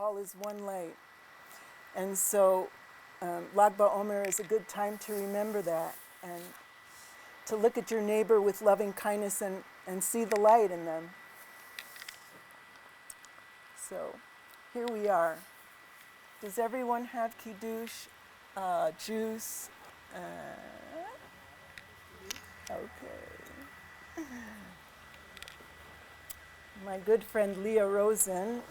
all is one light. And so Lag BaOmer is a good time to remember that and to look at your neighbor with loving kindness and see the light in them. So here we are. Does everyone have kiddush, juice? Okay. My good friend Leah Rosen,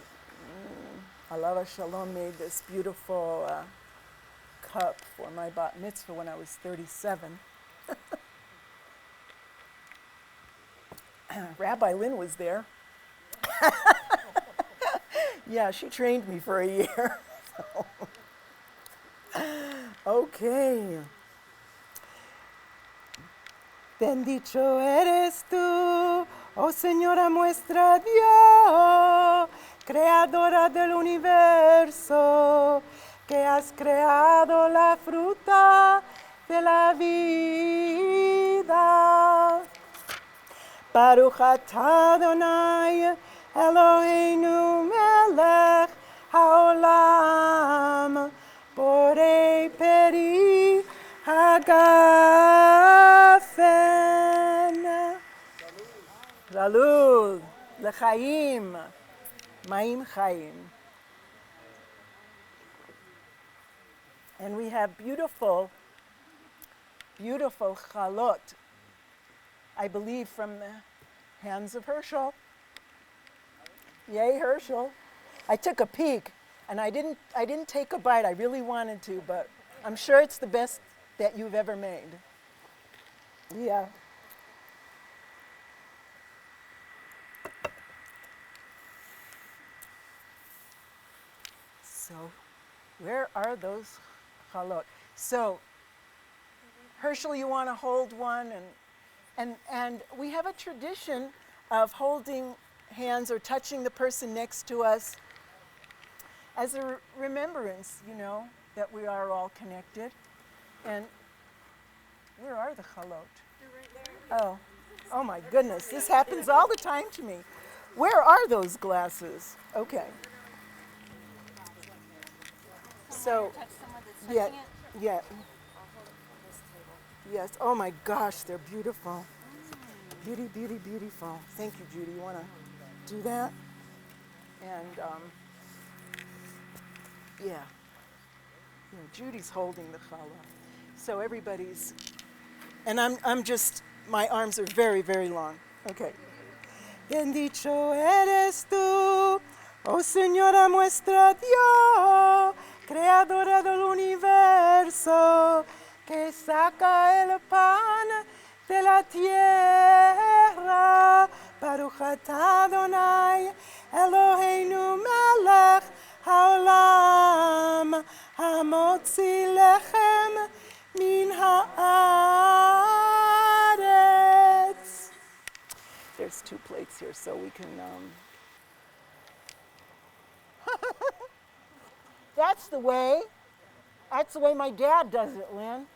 Alava Shalom, made this beautiful cup for my bat mitzvah when I was 37. Rabbi Lynn was there. Yeah, she trained me for a year. So. Okay. Bendito eres tú, oh Señora nuestra Dios, creadora del universo, que has creado la fruta de la vida. Baruch atah Adonai, Eloheinu melech haolam, borei peri hagafen. Salud, lechaim, maim chaim. And we have beautiful, beautiful chalot, I believe from the hands of Herschel. Yay, Herschel. I took a peek, and I didn't take a bite. I really wanted to, but I'm sure it's the best that you've ever made. Yeah. So, where are those chalot? So, Herschel, you want to hold one, and we have a tradition of holding hands or touching the person next to us as a remembrance, that we are all connected. And where are the chalot? They're right there. Oh my goodness, this happens all the time to me. Where are those glasses? Okay. So, yeah. Yes, oh my gosh, they're beautiful. Beautiful. Thank you, Judy. You want to do that? And, Judy's holding the challah. So everybody's, and I'm just, my arms are very, very long. Okay. Bendito eres tú, oh Señora nuestra Dios, creadora del universo, que saca el pan de la tierra. Baruch atah Adonai, Eloheinu melech haolam, hamotzi lechem min haaretz. There's 2 plates here, so we can. That's the way. That's the way my dad does it, Lynn.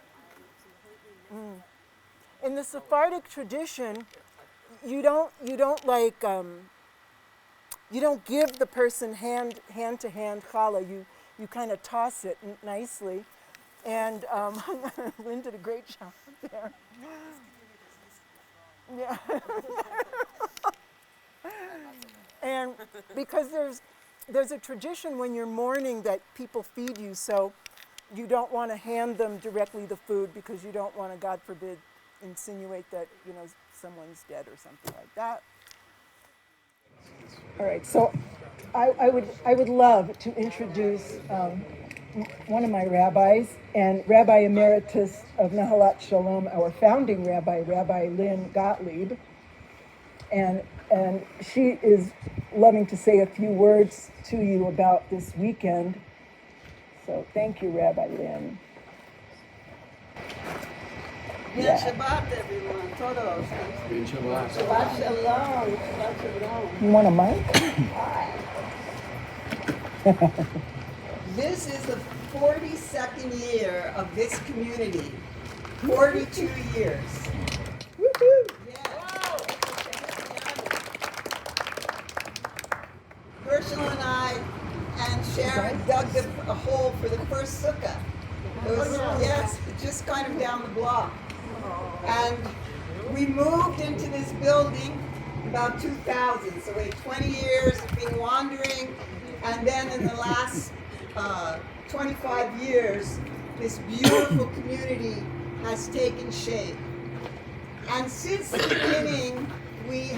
In the Sephardic tradition, you don't give the person hand to hand challah. You kind of toss it nicely, and Lynn did a great job there. Yeah. And because there's a tradition when you're mourning that people feed you, so you don't want to hand them directly the food because you don't want to, God forbid, insinuate that someone's dead or something like that. All right, so I would love to introduce one of my rabbis, and Rabbi Emeritus of Nahalat Shalom, our founding rabbi, Rabbi Lynn Gottlieb, and she is loving to say a few words to you about this weekend. So thank you, Rabbi Lynn. Yeah. Shabbat, everyone. Todos. Shabbat. Shabbat Shalom. Shabbat Shalom. You want a mic? This is the 42nd year of this community. 42 years. Woohoo! Herschel and I and Sharon dug a hole for the first sukkah. It was, yes, just kind of down the block. And we moved into this building about 2000, so we had 20 years of being wandering, and then in the last 25 years, this beautiful community has taken shape. And since the beginning, we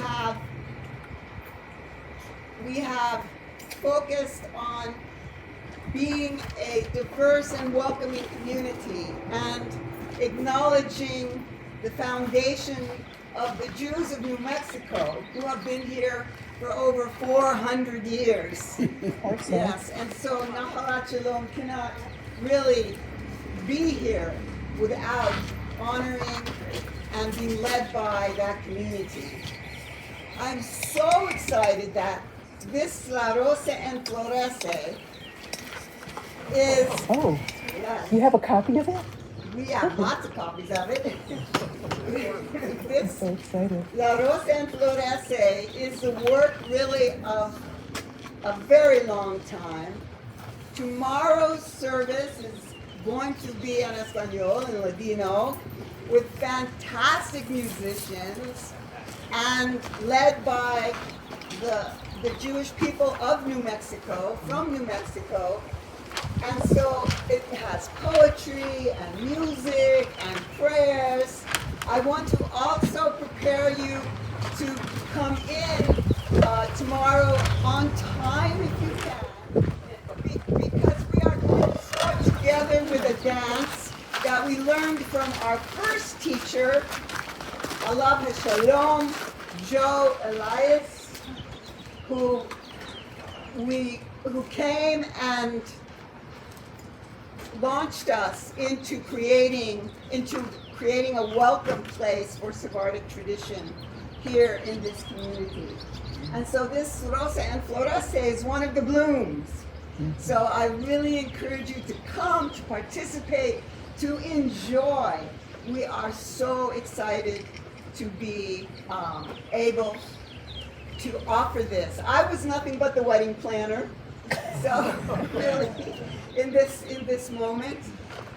have focused on being a diverse and welcoming community and acknowledging the foundation of the Jews of New Mexico, who have been here for over 400 years. Yes, and so Nahalat Shalom cannot really be here without honoring and being led by that community. I'm so excited that this La Rosa en Florece is... Oh, Yes, you have a copy of it? we have lots of copies of it. I'm This so excited. La Rosa en Florece is the work really of a very long time. Tomorrow's service is going to be en Espanol, in Ladino, with fantastic musicians and led by the Jewish people of New Mexico, from New Mexico. And so it has poetry and music and prayers. I want to also prepare you to come in tomorrow on time if you can, because we are going to start together with a dance that we learned from our first teacher, Alav Shalom, Joe Elias, who came and launched us into creating a welcome place for Sephardic tradition here in this community. And so this Rosa en Florece is one of the blooms. So I really encourage you to come, to participate, to enjoy. We are so excited to be able to offer this. I was nothing but the wedding planner, so really in this moment,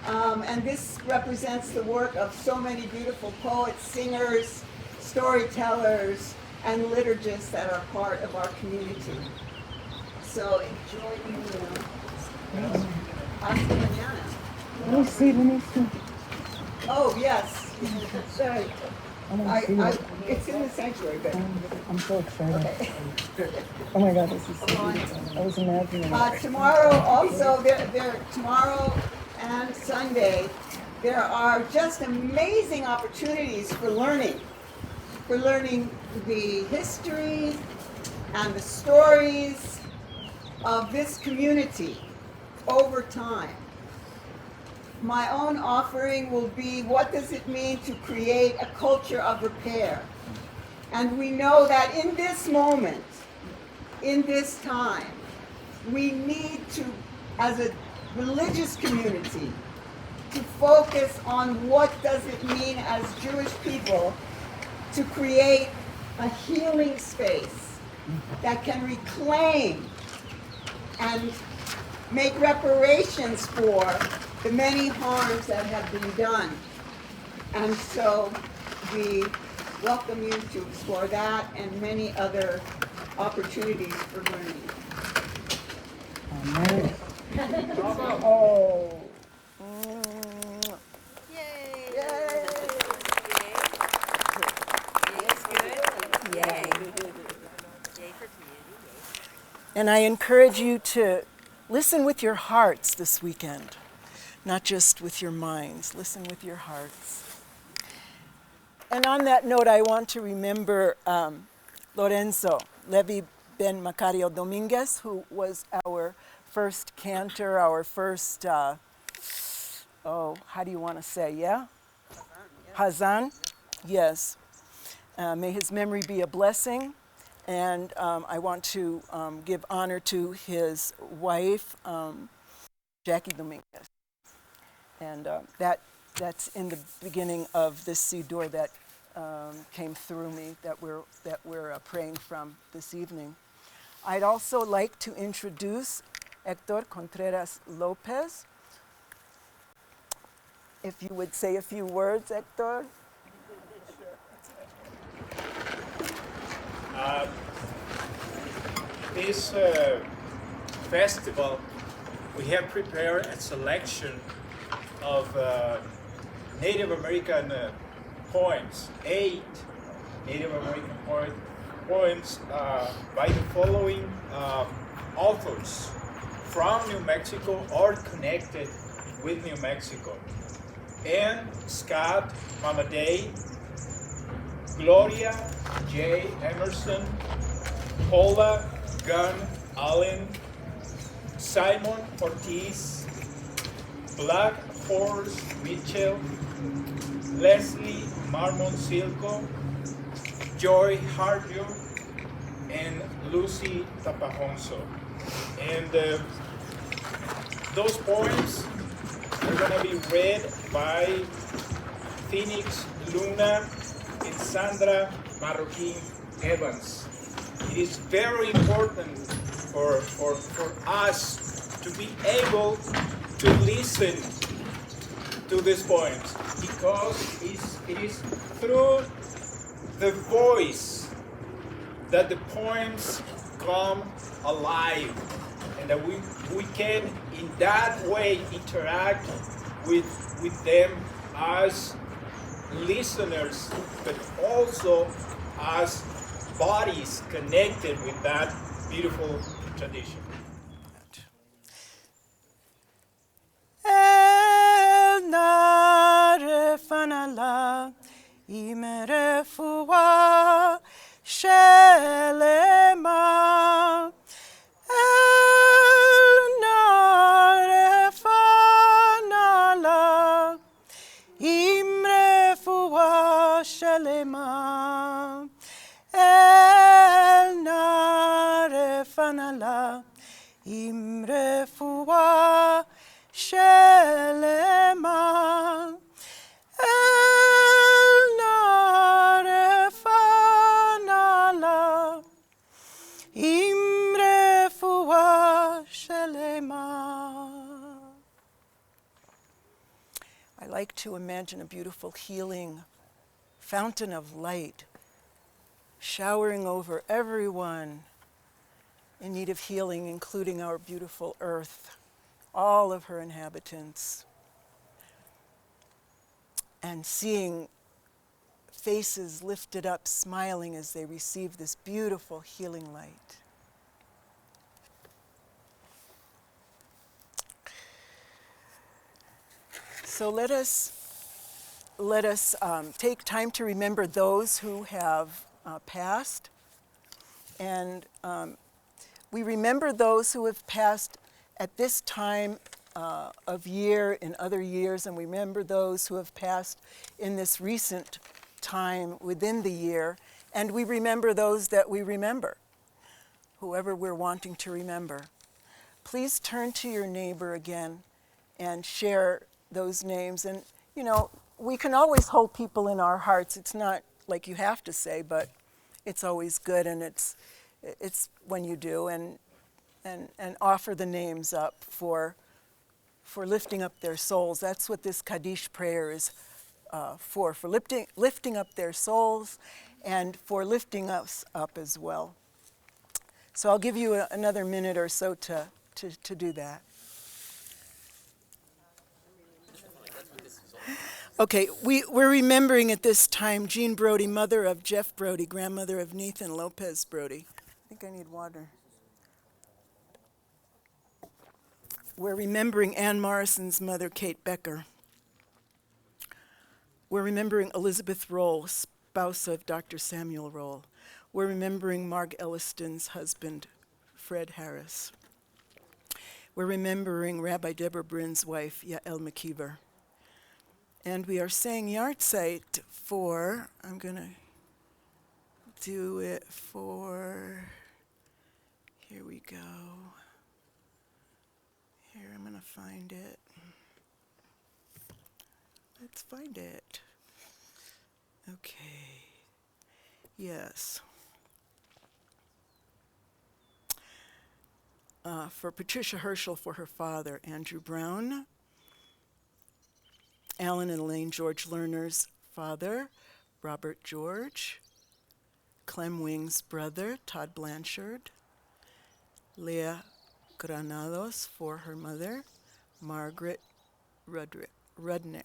and this represents the work of so many beautiful poets, singers, storytellers, and liturgists that are part of our community. So enjoy you. Hasta mañana. Let me see. Oh yes. Sorry. I want to see it. It's in the sanctuary, but I'm so excited. okay. Oh my God, this is so beautiful. I was imagining it. Tomorrow also, tomorrow and Sunday, there are just amazing opportunities for learning the history and the stories of this community over time. My own offering will be, what does it mean to create a culture of repair? And we know that in this moment, in this time, we need to, as a religious community, to focus on what does it mean as Jewish people to create a healing space that can reclaim and make reparations for the many harms that have been done. And so we welcome you to explore that and many other opportunities for learning. Amen. Oh. Yay! Yay! That's good. Yay! Yay for community. And I encourage you to listen with your hearts this weekend, not just with your minds. Listen with your hearts. And on that note, I want to remember Lorenzo Levi Ben Macario Dominguez, who was our first cantor, our first, how do you want to say, yeah? Hazan, yes. May his memory be a blessing. And I want to give honor to his wife, Jackie Dominguez. And that's in the beginning of this Siddur that came through me that we're praying from this evening. I'd also like to introduce Hector Contreras Lopez. If you would say a few words, Hector. This festival, we have prepared a selection of Native American poems, 8 Native American poems by the following authors from New Mexico or connected with New Mexico: Ann Scott Mamaday, Gloria J. Emerson, Paula Gunn Allen, Simon Ortiz, Black Horse Mitchell, Leslie Marmon Silco, Joy Hardio, and Lucy Tapajonso. And those poems are going to be read by Phoenix Luna and Sandra Marroquin Evans. It is very important for us to be able to listen to these poems, because it is through the voice that the poems come alive, and that we can in that way interact with them as listeners, but also as bodies connected with that beautiful tradition. El narefanala imerefua shelema. El narefanala imrefua shelema. El narefanala imrefua shelema. El narefanala imrefua shelema. I like to imagine a beautiful healing fountain of light showering over everyone in need of healing, including our beautiful earth, all of her inhabitants, and seeing faces lifted up, smiling as they receive this beautiful healing light. So let us take time to remember those who have passed, and we remember those who have passed at this time of year in other years, and we remember those who have passed in this recent time within the year, and we remember those that we remember, whoever we're wanting to remember. Please turn to your neighbor again and share those names. And you know, we can always hold people in our hearts. It's not like you have to say, but it's always good, and it's when you do, and offer the names up for lifting up their souls. That's what this Kaddish prayer is for lifting up their souls, and for lifting us up as well. So I'll give you another minute or so to do that. Okay, we're remembering at this time Jean Brody, mother of Jeff Brody, grandmother of Nathan Lopez Brody. I think I need water. We're remembering Ann Morrison's mother, Kate Becker. We're remembering Elizabeth Roll, spouse of Dr. Samuel Roll. We're remembering Marg Elliston's husband, Fred Harris. We're remembering Rabbi Deborah Brin's wife, Yael McKeever. And we are saying Yahrzeit for, I'm going to do it for, here we go. Here, I'm going to find it. Let's find it. Okay. Yes. for Patricia Herschel for her father, Andrew Brown. Alan and Elaine George Lerner's father, Robert George. Clem Wing's brother, Todd Blanchard. Leah Granados for her mother, Margaret Rudnick.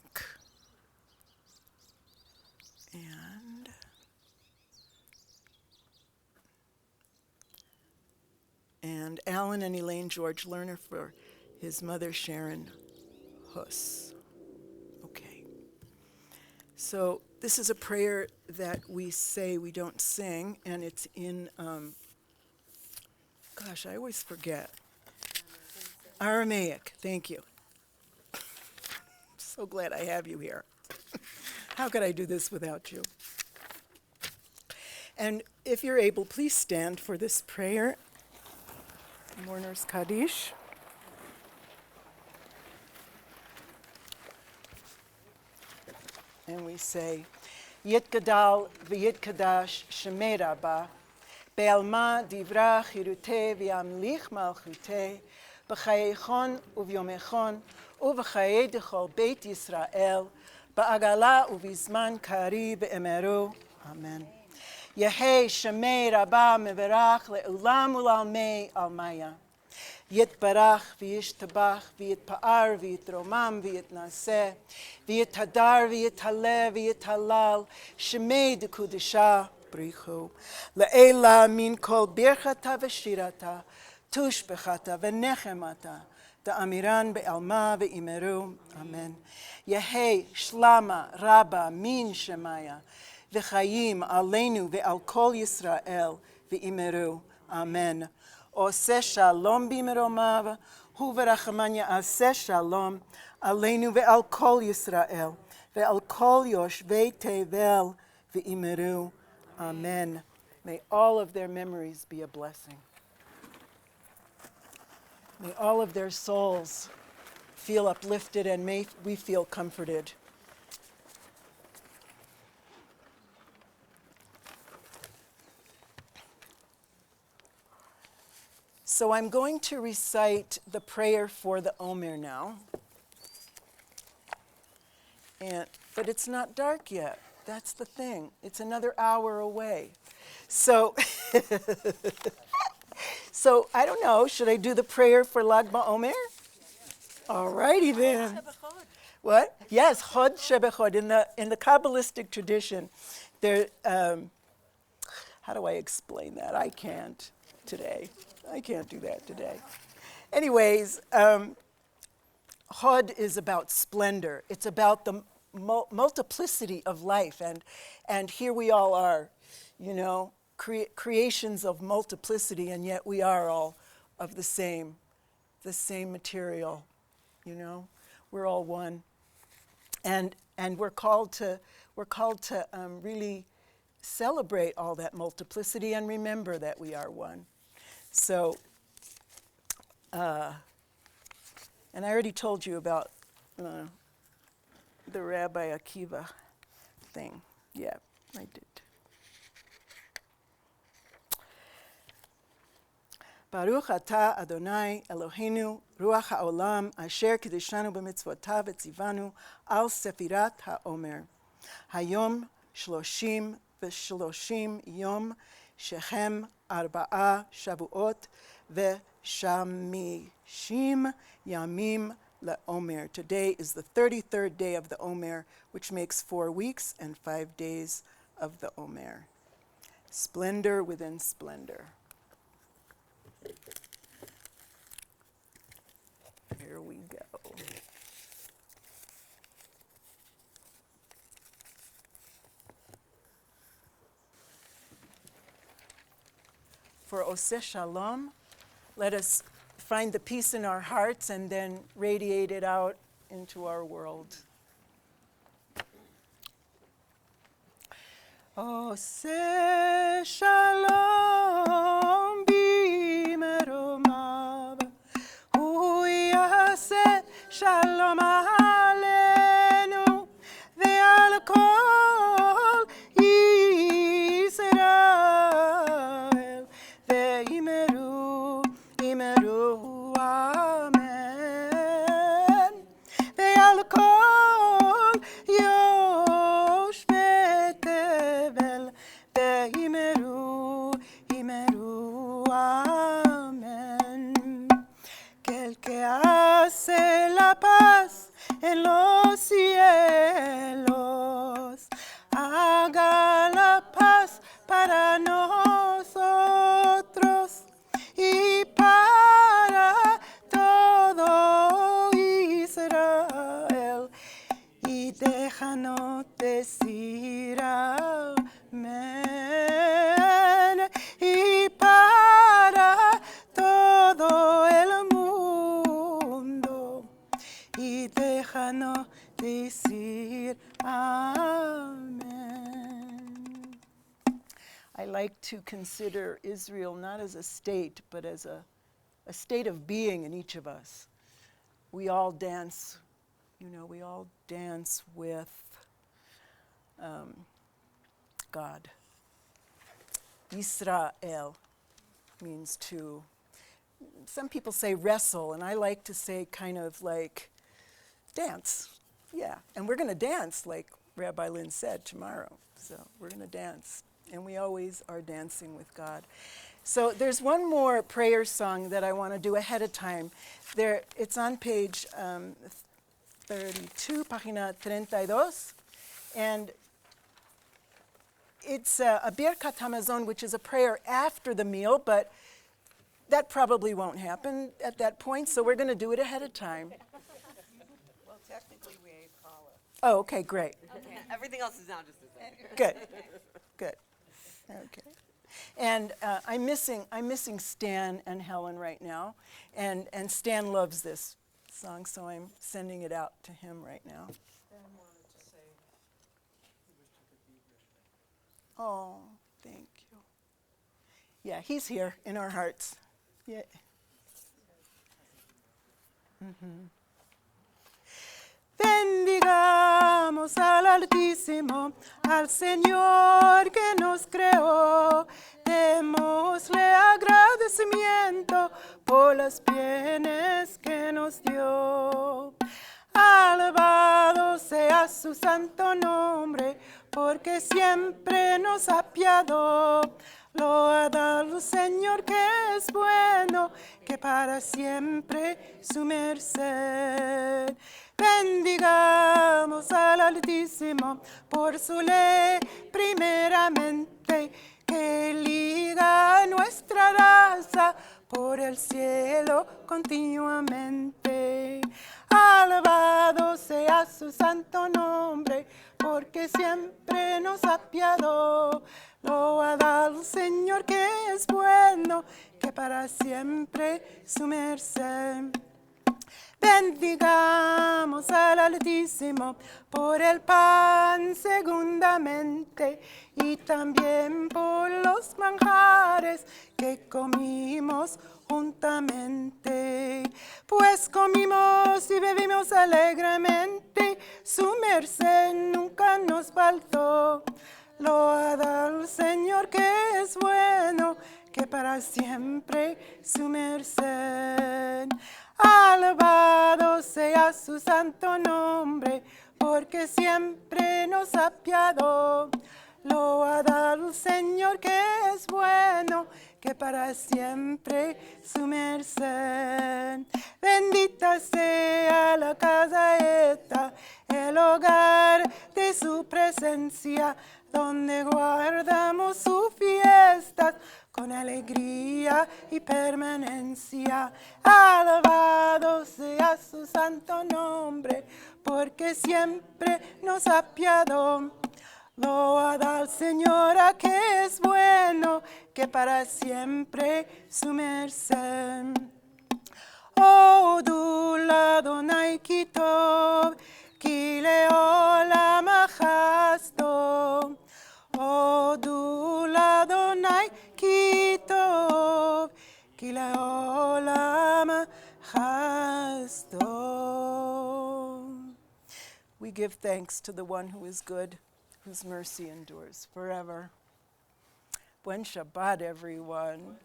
And Alan and Elaine George Lerner for his mother, Sharon Huss. Okay. So this is a prayer that we say, we don't sing, and it's in, gosh, I always forget. Aramaic, thank you. So glad I have you here. How could I do this without you? And if you're able, please stand for this prayer. Mourner's Kaddish. And we say, Yitgadal v'yitkadash shemei rabba, be'alma divra chirute v'yamlich malchute, b'chayechon uvyomechon, uv'chayei dechol beit Yisrael, ba'agala uvizman kari be'emeru. Amen. Yehei shemei rabba meverach le'ulam u'lalmei almaya. Yitbarach v'yishtabach v'yitpa'ar v'yitromam v'yitnaseh v'yithadar v'yithaleh v'yithalal shemei dekudisha brichu le'ela min kol birchata v'shirata tushbechata v'nechemata da'amiran be'alma v'imeru. Amen. Yehei shlama rabba min shemaya v'chayim aleinu ve'al kol Yisrael v'imeru. Amen. Ose shalom b'meromav, hu v'rachamanya ase shalom, aleinu ve'al kol Yisrael, ve'al kol yoshvei tevel v'imeru. Amen. May all of their memories be a blessing. May all of their souls feel uplifted, and may we feel comforted. So I'm going to recite the prayer for the Omer now. But it's not dark yet. That's the thing. It's another hour away. So, so I don't know. Should I do the prayer for Lag BaOmer? All righty then. What? Yes, Chod Shebechod. In the Kabbalistic tradition, there. How do I explain that? I can't today. I can't do that today. Anyways, Chod is about splendor. It's about the multiplicity of life, and here we all are, you know, creations of multiplicity, and yet we are all of the same material, you know. We're all one, and we're called to really celebrate all that multiplicity and remember that we are one. So, and I already told you about the Rabbi Akiva thing. Yeah, I did. Baruch atah Adonai Eloheinu Ruach haolam asher kiddushanu b'mitzvotav etzivanu al sefirat haomer. Hayom shloshim v'shloshim yom shechem arba'a shavuot v'shamishim yamim le'omer. Today is the 33rd day of the Omer, which makes 4 weeks and 5 days of the Omer. Splendor within splendor. Here we go. For Oseh Shalom, let us find the peace in our hearts and then radiate it out into our world. Oseh Shalom b'meromav, hu yaseh shalom aleinu ve'al kol Yisrael ve'imeru en los cielos. Haga la paz para nosotros y para todo Israel. Y déjanos decir amén. Y para todo el mundo. Y déjanos decir amen. I like to consider Israel not as a state, but as a state of being in each of us. We all dance, we all dance with God. Israel means to, some people say wrestle, and I like to say kind of like dance. Yeah, and we're going to dance, like Rabbi Lynn said, tomorrow. So we're going to dance, and we always are dancing with God. So there's one more prayer song that I want to do ahead of time. It's on page 32, página 32, and it's a Birkat Hamazon, which is a prayer after the meal, but that probably won't happen at that point, so we're going to do it ahead of time. Well, technically we ain't call it. Oh, okay, great. Okay. Everything else is now just the same. Good, good. Okay. And I'm missing Stan and Helen right now, and Stan loves this song, so I'm sending it out to him right now. Oh, thank you. Yeah, he's here in our hearts. Yeah. Bendigamos al Altísimo, al Señor que nos creó. Démosle agradecimiento por los bienes que nos dio. Alabado sea su santo nombre, porque siempre nos ha apiado. Loada al Señor que es bueno, que para siempre su merced. Bendigamos al Altísimo por su ley primeramente, que liga nuestra raza por el cielo continuamente. Alabado sea su santo nombre, porque siempre nos ha apiado. Loada al Señor que es bueno, que para siempre su merced. Bendigamos al Altísimo por el pan segundamente y también por los manjares que comimos juntamente. Pues comimos y bebimos alegremente, su merced nunca nos faltó. Loada al Señor que es bueno, que para siempre su merced. Alabado sea su santo nombre, porque siempre nos ha apiado. Loada al Señor que es bueno, que para siempre su merced. Bendita sea la casa esta, el hogar de su presencia, donde guardamos sus fiestas con alegría y permanencia. Alabado sea su santo nombre, porque siempre nos ha apiado. Loada al Señor a que es bueno, que para siempre su merced. Oh, dula Adonai kitov, ki leolam achasto. Oh, dula Adonai kitov, ki leolam achasto. We give thanks to the one who is good, whose mercy endures forever. Buen Shabbat, everyone.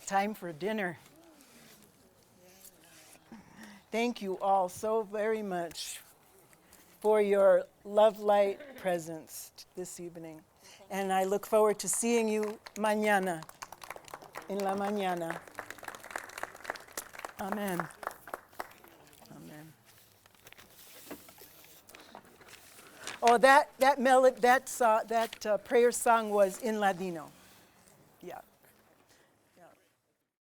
Time for dinner. Thank you all so very much for your love light presence this evening. And I look forward to seeing you mañana, en la mañana. Amen. Oh, that prayer song was in Ladino.